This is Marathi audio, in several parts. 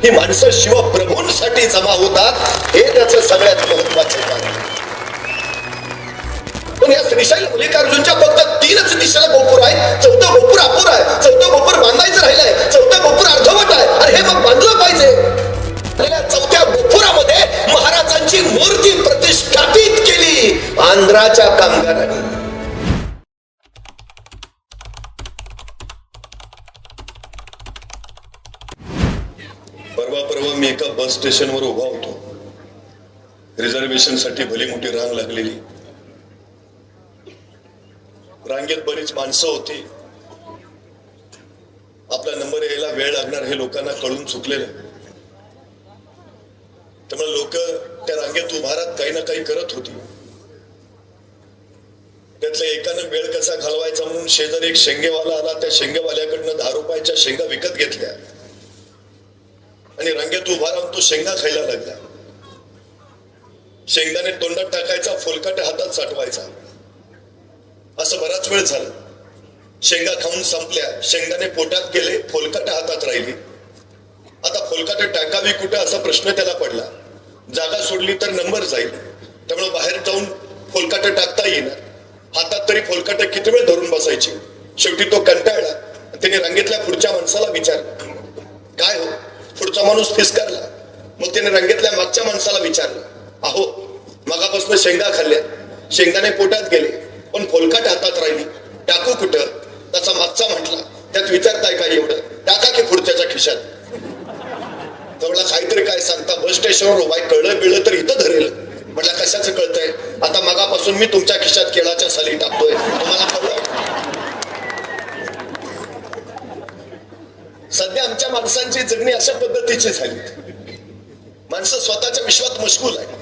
ही माणसं शिवप्रभूंसाठी जमा होतात, हे त्याचं सगळ्यात महत्वाचं कारण. पण या श्रीशैल मल्लिकार्जुनच्या फक्त 3च दिशेला गोपूर आहे. चौथं गोपूर अपुर आहे. चौथं गोपूर बांधायचं राहिलंय. चौथं गोपूर अर्धवट आहे. अरे हे मग बांधलं पाहिजे. चौथ्या गोपुरामध्ये महाराजांची मूर्ती प्रतिष्ठापित केली आंध्राच्या कामगारांनी. परवा मी एका बस स्टेशनवर उभा होतो. रिझर्वेशन साठी भली मोठी रांग लागलेली. रांगेत बरीच माणसं होती. आपला नंबर यायला वेळ लागणार हे लोकांना कळून चुकलेलं. त्यामुळे लोक त्या रांगेत उभारात काही ना काही करत होती. त्यातल्या एकानं वेळ कसा घालवायचा म्हणून शेजारी एक शेंगेवाला आला. त्या शेंगेवाल्याकडनं 10 रुपयाच्या शेंगा विकत घेतल्या आणि रांगेत उभा राहून तो शेंगा खायला लागला. शेंगदाणे तोंडात टाकायचा, फोलकाटे हातात साठवायचा. असं बराच वेळ झालं. शेंगा खाऊन संपल्या. शेंगदाणे पोटात गेले, फोलकाटे हातात राहिली. आता फोलकाटे टाकावी कुठे असा प्रश्न त्याला पडला. जागा सोडली तर नंबर जाईल, त्यामुळे बाहेर जाऊन फोलकाटे टाकता येणार. हातात तरी फोलकाटे किती वेळ धरून बसायची. शेवटी तो कंटाळला. त्याने रांगेतल्या पुढच्या माणसाला विचारलं, काय हो? पुढचा माणूस फिसकारला. मग त्याने रांगेतल्या मागच्या माणसाला विचारलं, अहो मगापासून शेंगा खाल्ल्या, शेंगदाणे पोटात गेले, पण फोलकाट हातात राहिली, टाकू कुठं? त्याचा मागचा म्हटला, त्यात विचारताय काय एवढं? टाका की पुढच्याच्या खिशात. तेवढा काहीतरी काय सांगता, बस स्टेशनवर उभा कळलं बिळलं तर इथं धरेल. म्हटलं कशाचं कळतंय? आता मगापासून मी तुमच्या खिशात केळाच्या साली टाकतोय, तुम्हाला कळलं? सध्या आमच्या माणसांची जगणी अशा पद्धतीची झाली. माणसं स्वतःच्या विश्वात मशगूल आहे.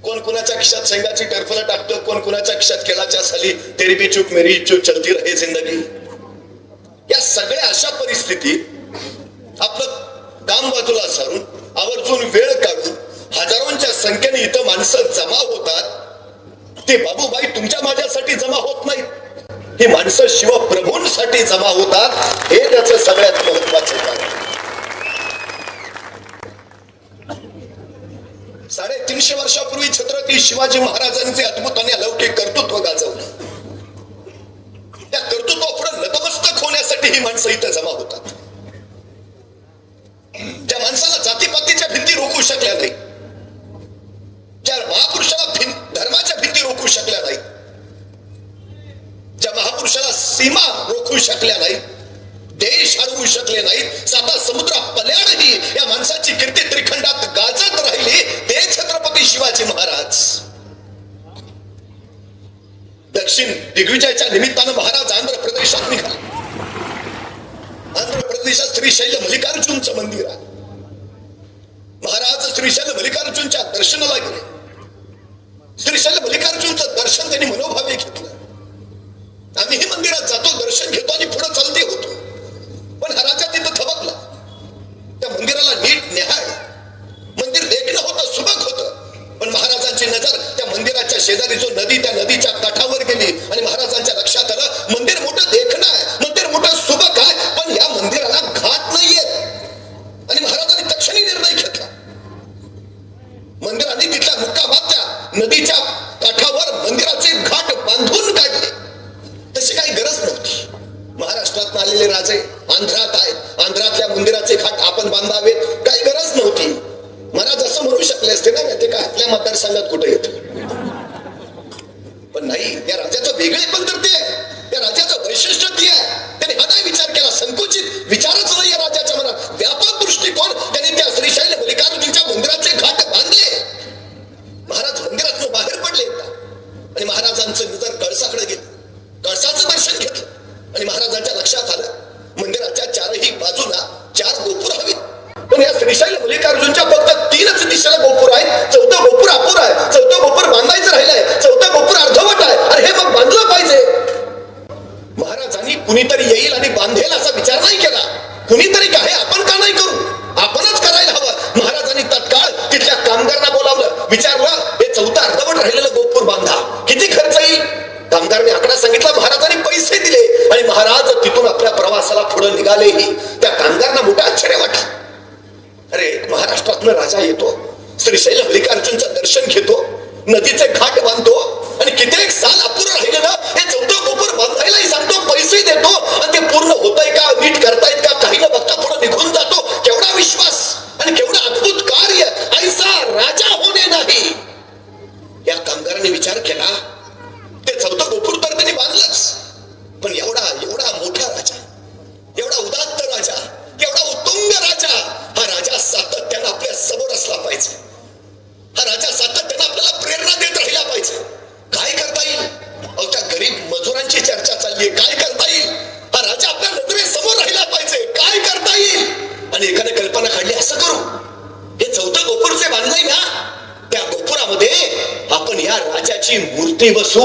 कोण कुणाच्या खिशात शेंगाची टरफलं टाकतो, कोण कुणाच्या खिशात केळाच्या साली. तेरी भी चूक मेरी चूक चलती रहे जिंदगी. या सगळ्या अशा परिस्थितीत आपलं काम बाजूला सारून आवर्जून वेळ काढून हजारोंच्या संख्येने इथं माणसं जमा होतात. ते बाबूबाई तुमच्या माझ्यासाठी जमा होत नाहीत. ही माणसं शिवप्रभूंसाठी जमा होतात, हे त्याचं सगळ्यात महत्वाचं कारण. 350 वर्षापूर्वी छत्रपती शिवाजी महाराजांचे अद्भुत आणि अलौकिक कर्तृत्व गाजवलं. त्या कर्तृत्वापुढे नतमस्तक होण्यासाठी ही माणसं इथं जमा होतात. त्या माणसाला जातीपातीच्या भिंती रोखू शकल्या नाही. ज्या महापुरुषाला धर्माच्या भिंती रोखू शकल्या नाही, ज्या महापुरुषाला सीमा रोखू शकल्या नाही, देश हरवू शकले नाहीत, साता समुद्र पल्याडही या माणसाची कीर्ती त्रिखंडात गाजत राहिली, ते छत्रपती शिवाजी महाराज. दक्षिण दिग्विजयाच्या निमित्तानं महाराज आंध्र प्रदेशात निघाला. आंध्र प्रदेशात श्रीशैल मल्लिकार्जुनचं मंदिर आहे. महाराज श्रीशैल मल्लिकार्जुनच्या दर्शनाला गेले. श्रीशैल मल्लिकार्जुनचं दर्शन त्यांनी मनोभावे घेतलं. आम्हीही मंदिरात जातो, दर्शन घेतो आणि पुढे चालते होतो. पण हा राजा तिथं थबकला. त्या मंदिराला नीट निहाळ मंदिर देखणं होतं, सुबक होतं. पण महाराजांची नजर त्या मंदिराच्या शेजारी जो नदी, त्या नदीच्या काठावर गेली आणि महाराजांच्या लक्षात आलं, मंदिर मोठं देखणं आहे, मंदिर मोठं सुबक आहे, पण या मंदिराला घाट नाहीये. आणि महाराजांनी तक्षणी निर्णय घेतला. मंदिराने तिथल्या मुक्कामात त्या नदीच्या काठावर मंदिराचे घाट बांधून काढले. तशी काही गरज नव्हती. महाराष्ट्रात आलेले राजे आंध्रात आहेत, आंध्रातल्या मंदिराचे घाट आपण बांधावेत, काही गरज नव्हती. महाराज असं म्हणू शकले असते ना, ते काय आपल्या मतदारसंघात कुठे येत. पण नाही, या राजाचं वेगळे पण तर ते, या राजाचं वैशिष्ट्य ते आहे. त्याने हा नाही विचार केला, संकुचित विचारच नाही या राजाच्या मनात. व्यापक दृष्टिकोन त्यांनी त्या श्रीशैल मल्लिकार्जुनच्या मंदिराचे घाट बांधले. महाराज मंदिरातून बाहेर पडले आणि महाराजांचं नजर कळसाकडे गेली. कळसाचं दर्शन घेतलं आणि महाराजांच्या लक्षात आलं, मंदिराच्या चारही बाजूला 4 गोपुर हवीत. पण या श्रीशैल मल्लिकार्जुनच्या फक्त 3च दिशेला गोपुर आहेत. चौथं गोपुर अपुर आहे. चौथं गोपुर बांधायचं राहिलंय. चौथं गोपुर अर्धवट आहे. अरे हे मग बांधलं पाहिजे. महाराजांनी कुणीतरी येईल आणि बांधेल असा विचार नाही केला. कुणीतरी काय, आपण का नाही करू, आपणच करायला हवं. महाराजांनी तत्काळ तिथल्या कामगारांना बोलावलं, विचारलं, हे चौथं अर्धवट राहिलेलं गोपुर बांधा, किती खर्च येईल? कामगारांनी आकडा सांगितला. महाराजांनी पैसे दिले आणि महाराज तिथून आपल्या प्रवासाला पुढे निघालेही. त्या कामगारांना मोठं आश्चर्य वाटलं. अरे कित्येक महाराष्ट्रातनं राजा येतो, श्रीशैल मल्लिकार्जुनचं दर्शन घेतो, नदीचे घाट बांधतो आणि कित्येक साल अपुरं राहिलं ना हे 14 गोपुर बांधायलाही सांगतो, पैसे देतो आणि ते पूर्ण होतंय का, नीट करतायत का काही न बघता पुढे निघून जातो. केवढा विश्वास आणि केवढा अद्भुत कार्य, ऐसा राजा होणे नाही. या कामगारांनी विचार केला, ते 14 गोपुर तर त्यांनी बांधलंच, पण एवढा मोठा राजा, एवढा उदात्त राजा, एवढा उत्तुंग राजा, हा राजा सातत्यानं आपल्या समोर असला पाहिजे. हा राजा सातत्यानं आपल्याला प्रेरणा देत राहिला पाहिजे. काय करता येईल? अहो त्या गरीब मजुरांची चर्चा चालली, काय करता येईल? हा राजा आपल्या नजरेसमोर राहिला पाहिजे, काय करता येईल? आणि एखाद्या कल्पना काढली, असं करू, हे 14 गोपुर जे बांधलंय ना त्या गोपुरामध्ये आपण या राजाची मूर्ती बसू,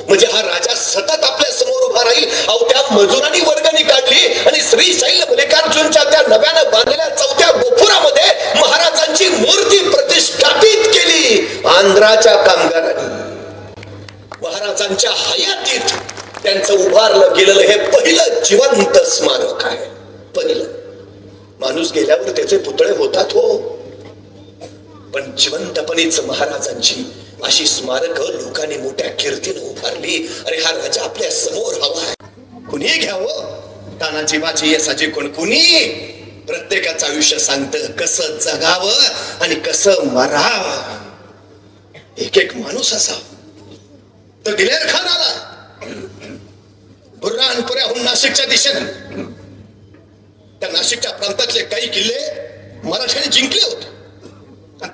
म्हणजे हा राजा सतत आपल्या समोर उभा राहील. अहो त्या मजुरांनी वर्गणी काढली आणि श्रीशैल मल्लिकार्जुनच्या त्या नव्यानं बांधलेल्या 4थ्या गोपुरामध्ये महाराजांची मूर्ती प्रतिष्ठापित केली. आंध्राच्या कामगारांनी महाराजांच्या हयातीत त्यांचं उभारलं गेलेलं हे पहिलं जिवंत स्मारक आहे. पहिलं. माणूस गेल्यावर त्याचे पुतळे होतात हो, पण जिवंतपणीच महाराजांची अशी स्मारक लोकांनी मोठ्या कीर्तीनं उभारली. अरे हा राजा आपल्या समोर हवा आहे. कुणी घ्यावं, तानाजी बाजी यसाजी कोण, कुणी. प्रत्येकाचं आयुष्य सांगतं कसं जगावं आणि कसं मरावं. एक एक माणूस असा. तर दिलेर खान आला बुर्हानपुऱ्याहून नाशिकच्या दिशेने. त्या नाशिकच्या प्रांतातले काही किल्ले मराठ्यांनी जिंकले होते.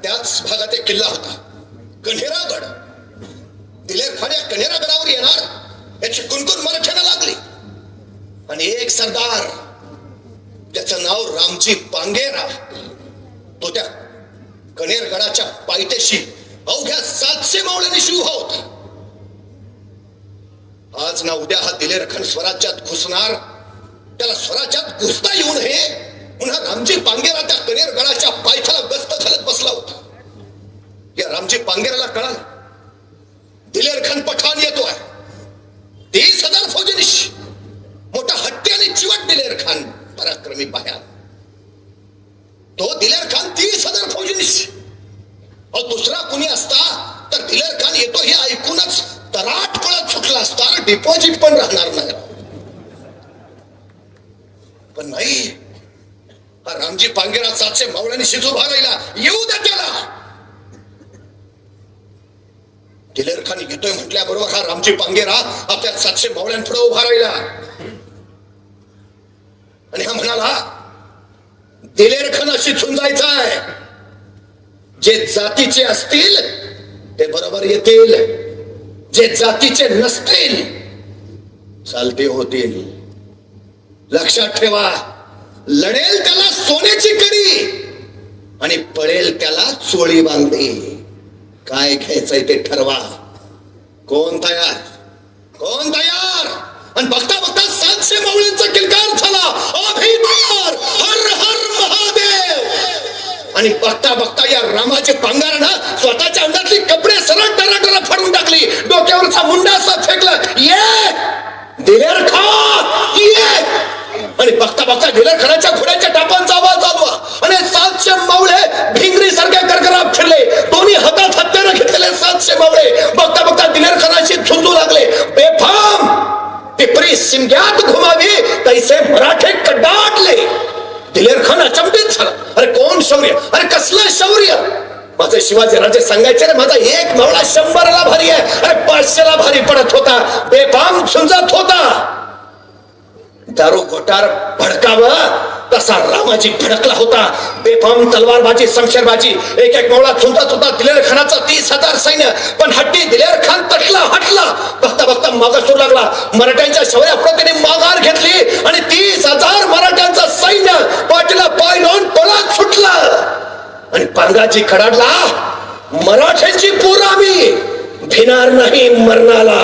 त्याच भागात एक किल्ला होता कन्हेरागड. दिलेर खान या कन्हेरागडावर येणार याची कुणकुण मराठ्यांना लागली. आणि एक सरदार ज्याचं नाव रामजी पांगेरा, तो त्या कन्हेरगडाच्या पायथ्याशी अवघ्या 700 मावळ्यांनी उभा होता. आज ना उद्या हा दिलेर खान स्वराज्यात घुसणार, त्याला स्वराज्यात घुसता येऊ नये पुन्हा रामजी पांगेरा त्या कन्हेरगडाच्या पायथ्याला गस्त घालत बसला होता. या रामजी पांगेराला कळालं दिलेर खान पठाण येतोय. 30,000 फौजेनिशी, मोठा हट्टी आणि चिवट दिलेर खान, पराक्रमी पाया. तो दिलेर खान 30,000 फौजेनिशी. दुसरा कुणी असता तर दिलेर खान येतो हे ऐकूनच तराट पळत सुटला असता, डिपॉझिट पण राहणार नाही. पण नाही, हा रामजी पांगेरा 700 मावळ्यांनी शिजू राहिला. येऊ द्या त्याला. दिलेर खान येतोय म्हटल्याबरोबर हा रामजी पांगेरा आपल्या 700 मावळ्यांपुढे उभा राहिला आणि हा म्हणाला, दिलेर खान अशी झुंजायचा आहे, जे जातीचे असतील ते बरोबर येतील, जे जातीचे नसतील चालते होतील. लक्षात ठेवा, लढेल त्याला सोन्याची कडी आणि पळेल त्याला चोळी बांधली. काय घ्यायचंय ते ठरवा. कोण तयार, कोण तयार? आणि बघता बघता 700 मावळ्यांचा किलकार झाला. अभि तयार, हर हर महादेव. आणि बघता बघता या रामाचे पांगारानं स्वतःच्या अंगातली कपडे सरळ टराटरा फाडून टाकली, डोक्यावरचा मुंडा असा फेकला. ये दिलेर खान ये. आणि बघता बघता दिलेर खानाच्या घोड्याच्या टापांचा आवाज आला आणि 700 मावळे भिंगरी सारख्या करकरात फिरले. दोन्ही हातात हत्यारं घेतलेले 700 मावळे बघता बघता दिलेर खानाशी झुंजू लागले. बेफाम पिपरी सिमग्यात घुमावी तैसे मराठे कडाडले. दिलेर खान अचंबित झाला. अरे कोण शौर्य, अरे कसलं शौर्य. माझे शिवाजी राजे सांगायचे रे, माझा एक मावळा 100ला भारी आहे, अरे 500ला भारी पडत होता. बेफाम झुंजत होता. दारू घोटार भडकावं तसा रामाजी भडकला होता. बेफाम तलवारबाजी, शमशेरबाजी, एक एक मावळा झुंजत होता. दिलेर खानाचा 30,000 सैन्य, पण हट्टी दिलेर खान तटला, हटला. बघता बघता मागा सुरू लागला. मराठ्यांच्या शौर्यापुढे त्याने माघार घेतली आणि 30,000 मराठ्यांचं सैन्य पाठीला पाय लावून पळत सुटलं. आणि पांगाजी खडाडला, मराठ्यांची पोर आम्ही भिणार नाही मरणाला.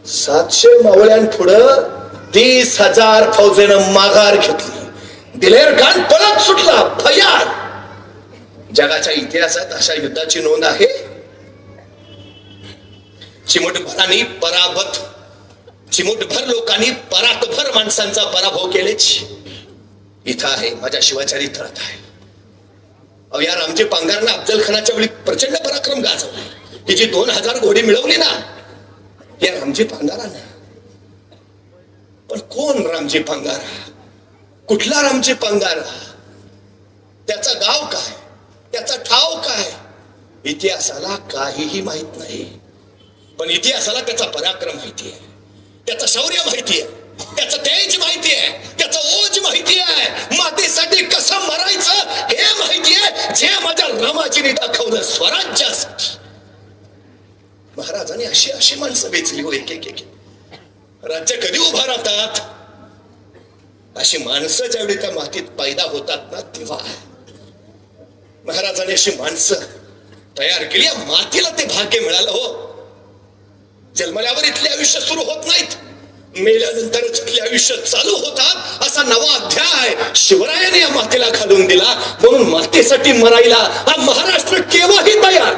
700 मावळ्यांपुढं 30,000 फौजेनं माघार घेतली. दिलेर खान पळत सुटला भयान. जगाच्या इतिहासात अशा युद्धाची नोंद आहे. चिमुटभरांनी चिमुटभर लोकांनी परातभर माणसांचा पराभव केलेच. इथं आहे, माझ्या शिवाचारी तळात आहे. अहो या रामजी पांगारनं अफजल खानाच्या वेळी प्रचंड पराक्रम गाजवला. ही जी 2000 घोडी मिळवली ना या रामजी पांगारानं. पण कोण रामजी पांगारा? कुठला रामजी पांगारा? त्याचा गाव काय, त्याचा ठाव काय, इतिहासाला काहीही माहित नाही. पण इतिहासाला त्याचा पराक्रम माहिती आहे, त्याचं शौर्य माहिती आहे, त्याचं तेज माहिती आहे, त्याचं ओज माहिती आहे, मातेसाठी कसं मरायचं हे माहिती आहे, जे माझ्या रामाजीने दाखवलं स्वराज्यासाठी. महाराजांनी अशी अशी माणसं वेचली हो, एक एक एक. राज्य कधी उभा राहतात? अशी माणसं ज्यावेळी त्या मातीत पैदा होतात ना तेव्हा. महाराजांनी अशी माणसं तयार केली, या मातीला ते भाग्य मिळालं हो. जन्मल्यावर इथले आयुष्य सुरू होत नाहीत, मेल्यानंतरच इथले आयुष्य चालू होतात. असा नवा अध्याय शिवरायाने या मातीला घालून दिला. म्हणून मातीसाठी मरायला हा महाराष्ट्र केव्हाही तयार.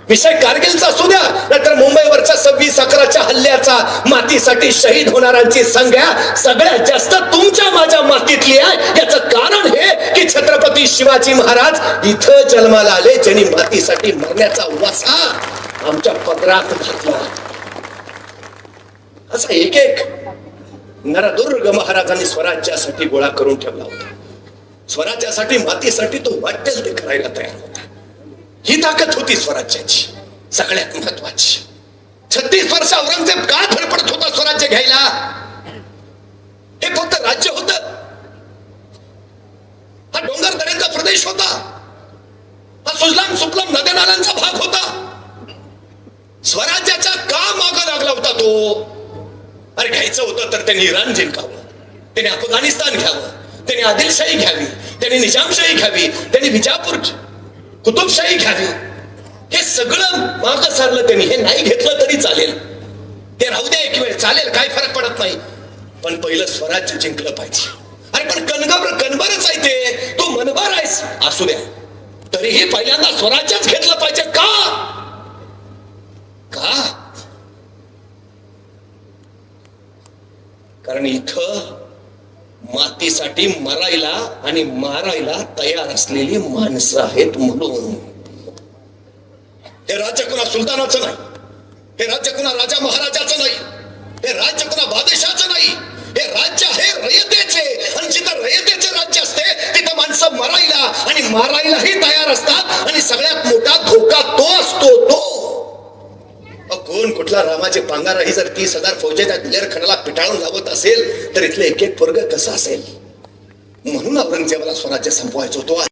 विषय कारगिलचा असू द्या नाहीतर मुंबईवरच्या 26/11च्या हल्ल्याचा, मातीसाठी शहीद होणाऱ्यांची संख्या सगळ्यात जास्त तुमच्या माझ्या मातीतली आहे. याचं कारण हे की छत्रपती शिवाजी महाराज इथं जन्माला आले, ज्यांनी मातीसाठी मरण्याचा वासा आमच्या पदरात घातला. असा एक एक नरदुर्ग महाराजांनी स्वराज्यासाठी गोळा करून ठेवला होता. स्वराज्यासाठी, मातीसाठी तो वाटेल ते करायला तयार होता. ही ताकद होती स्वराज्याची सगळ्यात महत्वाची. 36 वर्ष औरंगजेब का धडपडत होता स्वराज्य घ्यायला? हे फक्त राज्य होत, हा डोंगर दऱ्यांचा प्रदेश होता, हा सुजलाम सुफलाम नद्या नाल्यांचा भाग होता. स्वराज्याच्या का माग लागला होता तो? अरे घ्यायचं होतं तर त्यांनी इराण जिंकावं, त्यांनी अफगाणिस्तान घ्यावं, त्यांनी आदिलशाही घ्यावी, त्यांनी निजामशाही घ्यावी, त्यांनी विजापूर कुतुबशाही घ्यावी. हे सगळं माग सारलं त्यांनी. हे नाही घेतलं तरी चालेल, ते राहू द्या एक वेळ, चालेल, काय फरक पडत नाही. पण पहिलं स्वराज्य जिंकलं पाहिजे. अरे पण कणबरच आहे ते, तू मनबर आहेस असू द्या, तरीही पहिल्यांदा स्वराज्यच घेतलं पाहिजे. का? कारण इथं मातीसाठी मरायला आणि मारायला तयार असलेली माणसं आहेत. म्हणून हे राज्य कुणा सुलतानाचं नाही, हे राज्य कुणा राजा महाराजाचं नाही, हे राज्य कुणा बादशाचं नाही, हे राज्य आहे रयतेचे. आणि जिथं रयतेचे राज्य असते तिथं माणसं मरायला आणि मारायलाही तयार असतात. आणि सगळ्यात मोठा धोका तो असतो तो कोण? कुठला रामाचे पांगाराही जर 30,000 फौजेच्या दिलेरखानाला पिटाळून लावत असेल तर इथले एक एक पोरग कसं असेल? म्हणून औरंगजेबाला स्वराज्य संपवायचं होतं.